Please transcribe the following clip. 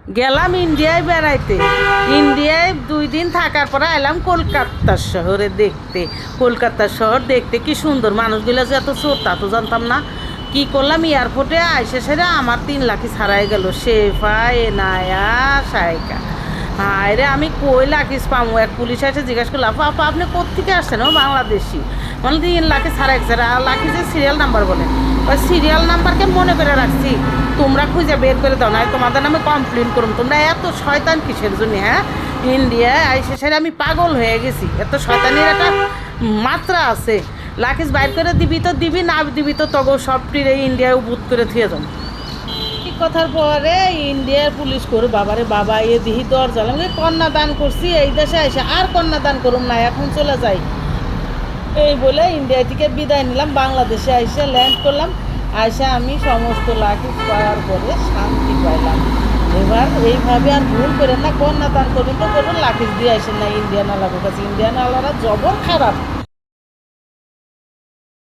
গেলাম ইন্ডিয়ায় বেড়াইতে। ইন্ডিয়ায় 2 দিন থাকার পরে এলাম কলকাতা শহরে দেখতে। কলকাতা শহর দেখতে কি সুন্দর, মানুষগুলো যে এত চোর তা তো জানতাম না। কি করলাম, এয়ারপোর্টে আইসে সেরে আমার 3 লাখই ছাড়াই গেল। শেফা, এনায়া, সায়কা। হায় রে, আমি কই লাখিস পামু? এক পুলিশ এসে জিজ্ঞাসা করলাম, আপা আপনি কোত্থেকে আসছেন? ও বাংলাদেশি। মানে 3 লাখে ছাড়াই গেছে। আর লাখি যে সিরিয়াল নাম্বার বলে, ওই সিরিয়াল নাম্বারকে মনে করে রাখছি। তোমরা খুঁজে বের করে দাও, না তোমাদের নামে কমপ্লেন করুন। তোমরা এত শয়তান কিসের জন্য? হ্যাঁ, ইন্ডিয়ায় আইসে সেরে আমি পাগল হয়ে গেছি। এত শয়তানির একটা মাত্রা আছে। লাখিস বাইর করে দিবি তো দিবি, না দিবি তো তগো সবটির এই ইন্ডিয়ায় বুথ করে থুয়ে যাও। এই কথার পরে ইন্ডিয়ার পুলিশ করে বাবারে বাবা, এ দিহি দরজা আমি কন্যা দান করছি এই দেশে এসে, আর কন্যা দান করুম না, এখন চলে যাই। এই বলে ইন্ডিয়া থেকে বিদায় নিলাম, বাংলাদেশে এসে ল্যান্ড করলাম। আইসা আমি সমস্ত লাঠিস পাওয়ার পরে শান্তি পাইলাম। এবার এইভাবে আর ভুল করেন না, কন্যা দান করবেন তো করবেন, লাঠিস দিয়ে আসেন না ইন্ডিয়ান আলাদের কাছে। ইন্ডিয়ান আলারা জবর খারাপ।